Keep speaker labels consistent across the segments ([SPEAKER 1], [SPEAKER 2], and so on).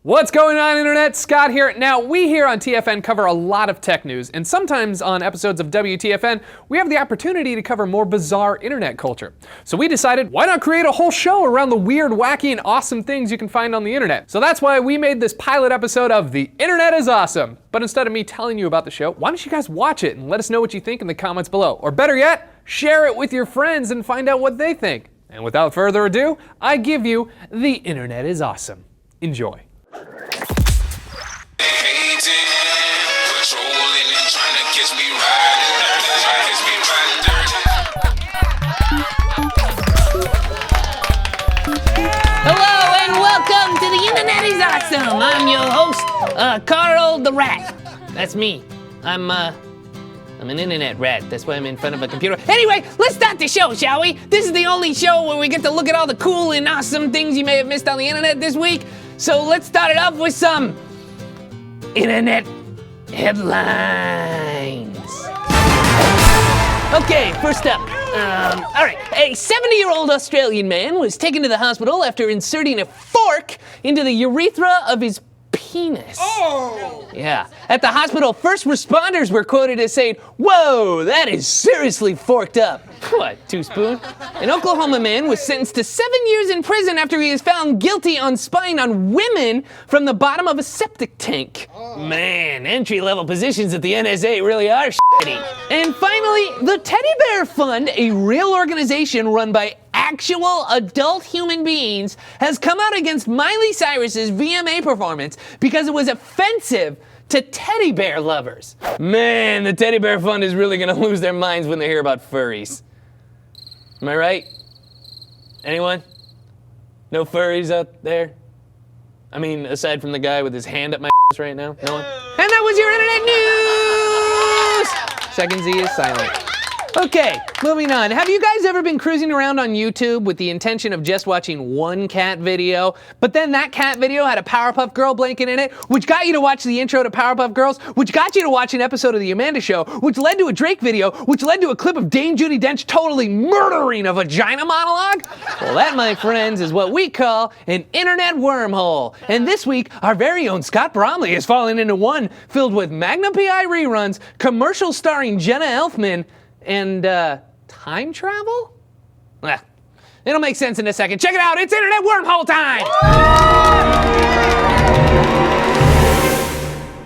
[SPEAKER 1] What's going on, Internet? Scott here. Now, we here on TFN cover a lot of tech news, and sometimes on episodes of WTFN, we have the opportunity to cover more bizarre internet culture. So we decided, why not create a whole show around the weird, wacky, and awesome things you can find on the internet? So that's why we made this pilot episode of The Internet is Awesome. But instead of me telling you about the show, why don't you guys watch it and let us know what you think in the comments below? Or better yet, share it with your friends and find out what they think. And without further ado, I give you The Internet is Awesome. Enjoy.
[SPEAKER 2] Hello and welcome to The Internet is Awesome. I'm your host, Karl the Rat. That's me. I'm an internet rat. That's why I'm in front of a computer. Anyway, let's start the show, shall we? This is the only show where we get to look at all the cool and awesome things you may have missed on the internet this week. So let's start it off with some internet headlines. Okay, first up. All right, a 70-year-old Australian man was taken to the hospital after inserting a fork into the urethra of his penis. Oh! Yeah. At the hospital, first responders were quoted as saying, "Whoa, that is seriously forked up." What, 2 spoon? An Oklahoma man was sentenced to 7 years in prison after he was found guilty on spying on women from the bottom of a septic tank. Oh. Man, entry-level positions at the NSA really are shitty. And finally, the Teddy Bear Fund, a real organization run by actual adult human beings, has come out against Miley Cyrus's VMA performance because it was offensive to teddy bear lovers. Man, the Teddy Bear Fund is really gonna lose their minds when they hear about furries. Am I right? Anyone? No furries out there? I mean, aside from the guy with his hand up my ass right now? No one? And that was your internet news! Second Z is silent. Okay, moving on. Have you guys ever been cruising around on YouTube with the intention of just watching one cat video, but then that cat video had a Powerpuff Girl blanket in it, which got you to watch the intro to Powerpuff Girls, which got you to watch an episode of The Amanda Show, which led to a Drake video, which led to a clip of Dame Judi Dench totally murdering a vagina monologue? Well, that, my friends, is what we call an internet wormhole. And this week, our very own Scott Bromley has fallen into one filled with Magnum PI reruns, commercials starring Jenna Elfman, and time travel? Well, it'll make sense in a second. Check it out, it's internet wormhole time!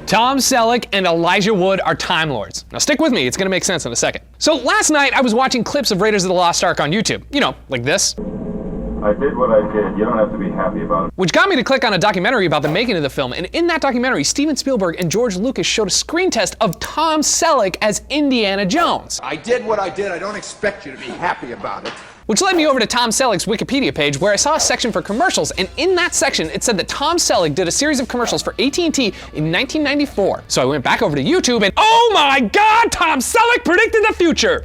[SPEAKER 2] Tom Selleck and Elijah Wood are Time Lords. Now stick with me, it's gonna make sense in a second. So last night I was watching clips of Raiders of the Lost Ark on YouTube. You know, like this.
[SPEAKER 3] I did what I did. You don't have to be happy about it.
[SPEAKER 1] Which got me to click on a documentary about the making of the film, and in that documentary, Steven Spielberg and George Lucas showed a screen test of Tom Selleck as Indiana Jones.
[SPEAKER 4] I did what I did. I don't expect you to be happy about it.
[SPEAKER 1] Which led me over to Tom Selleck's Wikipedia page, where I saw a section for commercials, and in that section, it said that Tom Selleck did a series of commercials for AT&T in 1994. So I went back over to YouTube, and oh my God, Tom Selleck predicted the future!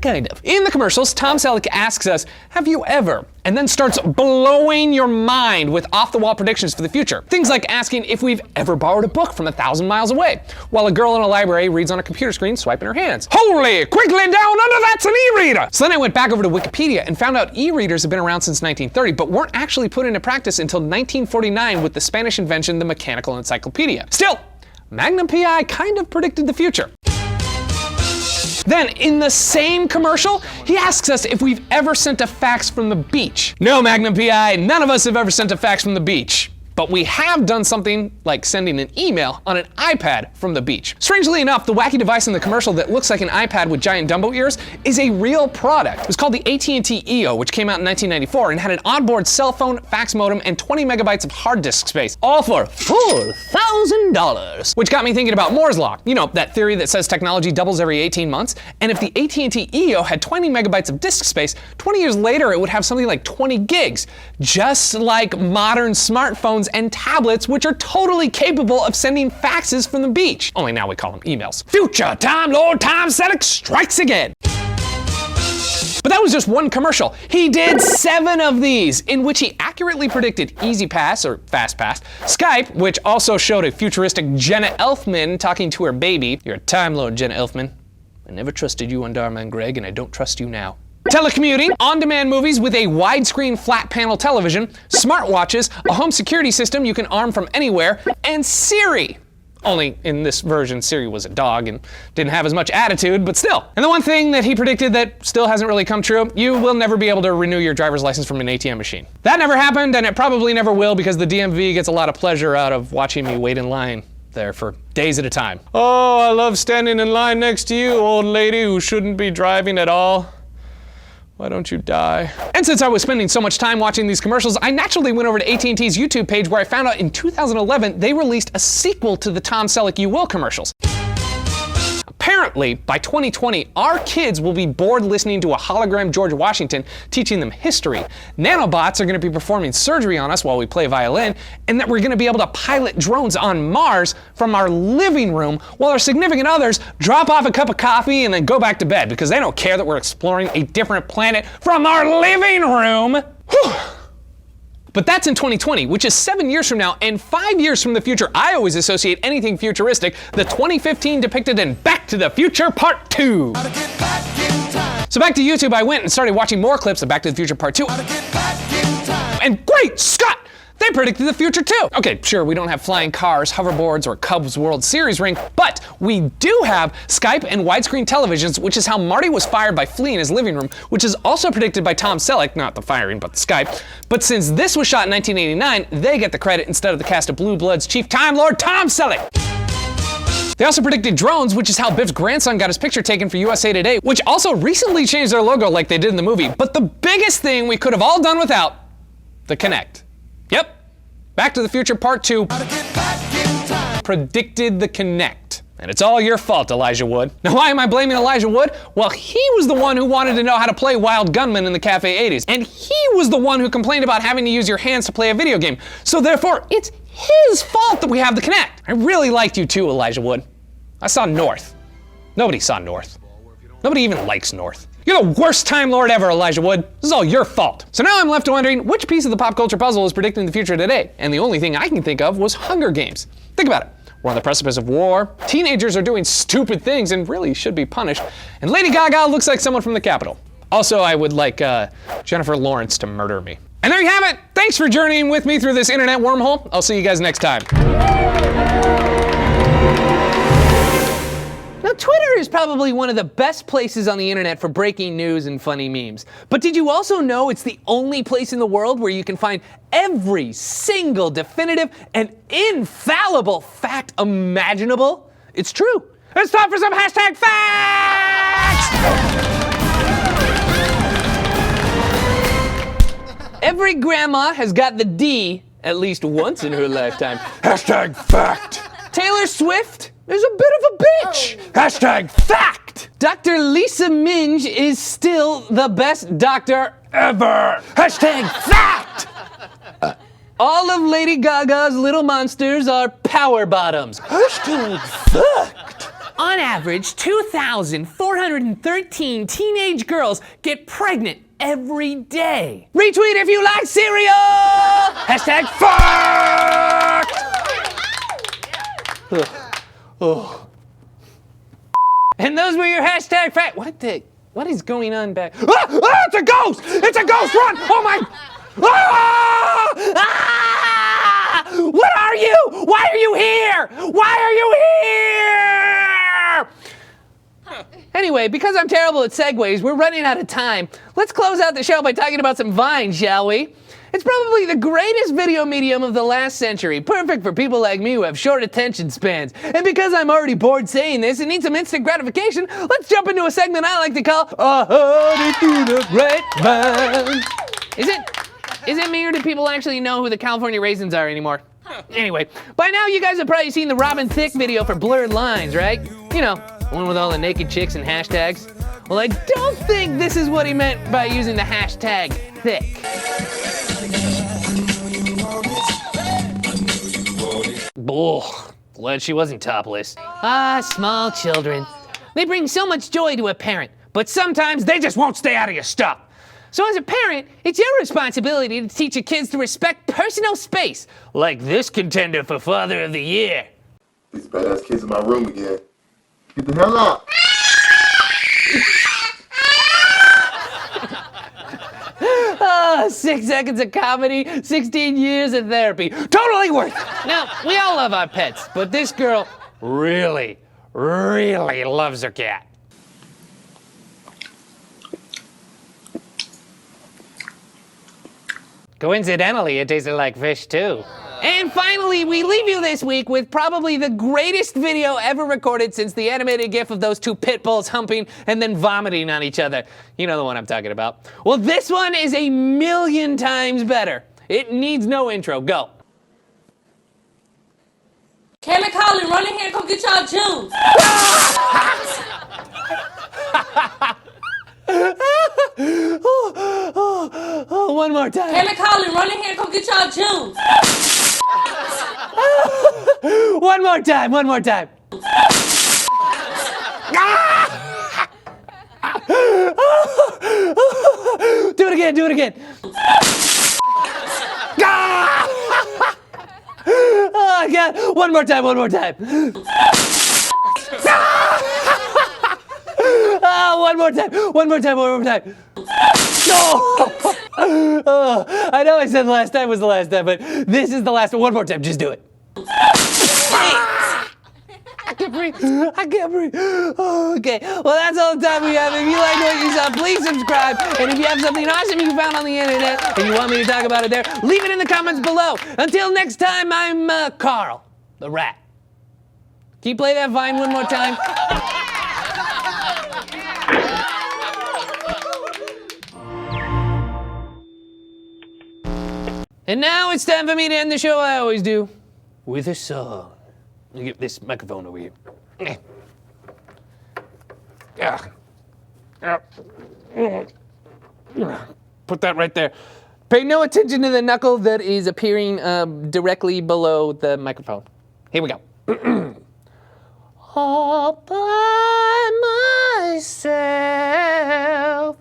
[SPEAKER 1] Kind of. In the commercials, Tom Selleck asks us, have you ever? And then starts blowing your mind with off-the-wall predictions for the future. Things like asking if we've ever borrowed a book from 1,000 miles away, while a girl in a library reads on a computer screen swiping her hands. Holy, quickly down under that's an e-reader! So then I went back over to Wikipedia and found out e-readers have been around since 1930, but weren't actually put into practice until 1949 with the Spanish invention, the mechanical encyclopedia. Still, Magnum PI kind of predicted the future. Then, in the same commercial, he asks us if we've ever sent a fax from the beach. No, Magnum PI, none of us have ever sent a fax from the beach. But we have done something like sending an email on an iPad from the beach. Strangely enough, the wacky device in the commercial that looks like an iPad with giant Dumbo ears is a real product. It was called the AT&T EO, which came out in 1994 and had an onboard cell phone, fax modem, and 20 megabytes of hard disk space, all for $4,000. Which got me thinking about Moore's Law. You know, that theory that says technology doubles every 18 months. And if the AT&T EO had 20 megabytes of disk space, 20 years later it would have something like 20 gigs. Just like modern smartphones and tablets, which are totally capable of sending faxes from the beach. Only now we call them emails. Future Time Lord Tom Selleck strikes again. But that was just one commercial. He did 7 of these, in which he accurately predicted Easy Pass, or Fast Pass, Skype, which also showed a futuristic Jenna Elfman talking to her baby. You're a Time Lord, Jenna Elfman. I never trusted you on Dharma and Greg, and I don't trust you now. Telecommuting, on-demand movies with a widescreen flat panel television, smartwatches, a home security system you can arm from anywhere, and Siri. Only in this version, Siri was a dog and didn't have as much attitude, but still. And the one thing that he predicted that still hasn't really come true, you will never be able to renew your driver's license from an ATM machine. That never happened, and it probably never will, because the DMV gets a lot of pleasure out of watching me wait in line there for days at a time. Oh, I love standing in line next to you, old lady who shouldn't be driving at all. Why don't you die? And since I was spending so much time watching these commercials, I naturally went over to AT&T's YouTube page, where I found out in 2011 they released a sequel to the Tom Selleck You Will commercials. Apparently, by 2020, our kids will be bored listening to a hologram George Washington teaching them history. Nanobots are going to be performing surgery on us while we play violin, and that we're going to be able to pilot drones on Mars from our living room while our significant others drop off a cup of coffee and then go back to bed because they don't care that we're exploring a different planet from our living room. Whew. But that's in 2020, which is 7 years from now, and 5 years from the future. I always associate anything futuristic, the 2015 depicted in Back to the Future Part 2. So back to YouTube I went and started watching more clips of Back to the Future Part 2. And great Scott! They predicted the future too. Okay, sure, we don't have flying cars, hoverboards, or Cubs World Series ring, but we do have Skype and widescreen televisions, which is how Marty was fired by Flea in his living room, which is also predicted by Tom Selleck, not the firing, but the Skype. But since this was shot in 1989, they get the credit instead of the cast of Blue Bloods Chief Time Lord Tom Selleck. They also predicted drones, which is how Biff's grandson got his picture taken for USA Today, which also recently changed their logo like they did in the movie. But the biggest thing we could have all done without, the Kinect. Yep, Back to the Future Part 2 predicted the Kinect. And it's all your fault, Elijah Wood. Now, why am I blaming Elijah Wood? Well, he was the one who wanted to know how to play Wild Gunman in the Cafe 80s. And he was the one who complained about having to use your hands to play a video game. So therefore, it's his fault that we have the Kinect. I really liked you too, Elijah Wood. I saw North. Nobody saw North. Nobody even likes North. You're the worst Time Lord ever, Elijah Wood. This is all your fault. So now I'm left wondering which piece of the pop culture puzzle is predicting the future today? And the only thing I can think of was Hunger Games. Think about it. We're on the precipice of war. Teenagers are doing stupid things and really should be punished. And Lady Gaga looks like someone from the Capitol. Also, I would like Jennifer Lawrence to murder me. And there you have it. Thanks for journeying with me through this internet wormhole. I'll see you guys next time.
[SPEAKER 2] Now, Twitter is probably one of the best places on the internet for breaking news and funny memes. But did you also know it's the only place in the world where you can find every single definitive and infallible fact imaginable? It's true. It's time for some hashtag facts! Every grandma has got the D at least once in her lifetime. Hashtag fact. Taylor Swift is a bit of a bitch. Hashtag fact. Dr. Lisa Minge is still the best doctor ever. Hashtag fact. All of Lady Gaga's little monsters are power bottoms. Hashtag fact. On average, 2,413 teenage girls get pregnant every day. Retweet if you like cereal. Hashtag fact. Oh. And those were your hashtag fact. What is going on back? Ah, it's a ghost! It's a ghost! Run! Oh my! Ah! Ah! What are you? Why are you here? Why are you here? Anyway, because I'm terrible at segues, we're running out of time. Let's close out the show by talking about some Vine, shall we? It's probably the greatest video medium of the last century, perfect for people like me who have short attention spans. And because I'm already bored saying this and need some instant gratification, let's jump into a segment I like to call A Honey to the Grapevine. Is it me, or do people actually know who the California Raisins are anymore? Anyway, by now you guys have probably seen the Robin Thicke video for Blurred Lines, right? You know, the one with all the naked chicks and hashtags. Well, I don't think this is what he meant by using the hashtag thick. Ugh, glad she wasn't topless. Ah, small children. They bring so much joy to a parent, but sometimes they just won't stay out of your stuff. So as a parent, it's your responsibility to teach your kids to respect personal space, like this contender for Father of the Year.
[SPEAKER 5] These badass kids in my room again. Get the hell out.
[SPEAKER 2] 6 seconds of comedy, 16 years of therapy. Totally worth it. Now, we all love our pets, but this girl really, really loves her cat. Coincidentally, it tasted like fish too. And finally, we leave you this week with probably the greatest video ever recorded since the animated gif of those two pit bulls humping and then vomiting on each other. You know the one I'm talking about. Well, this one is 1,000,000 times better. It needs no intro. Go.
[SPEAKER 5] Kayla Collin, run in here and come get y'all juice.
[SPEAKER 2] Oh, one more time.
[SPEAKER 5] Kayla Collin, run in here and come get y'all juice.
[SPEAKER 2] One more time, one more time. Do it again, do it again. Oh, God. One more time, one more time. Oh, one more time, one more time, one more time. No! Oh, I know I said the last time was the last time, but this is the last one. One more time, just do it. I can't breathe. I can't breathe. Oh, okay, well, that's all the time we have. If you like what you saw, please subscribe. And if you have something awesome you found on the internet and you want me to talk about it there, leave it in the comments below. Until next time, I'm Karl the Rat. Can you play that Vine one more time? And now it's time for me to end the show I always do, with a song. Let me get this microphone over here. Put that right there. Pay no attention to the knuckle that is appearing directly below the microphone. Here we go. All by myself,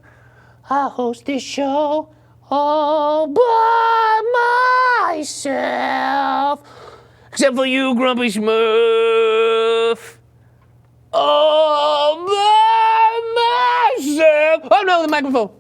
[SPEAKER 2] I host this show. All by myself, except for you, Grumpy Smurf. All by myself. Oh no, the microphone.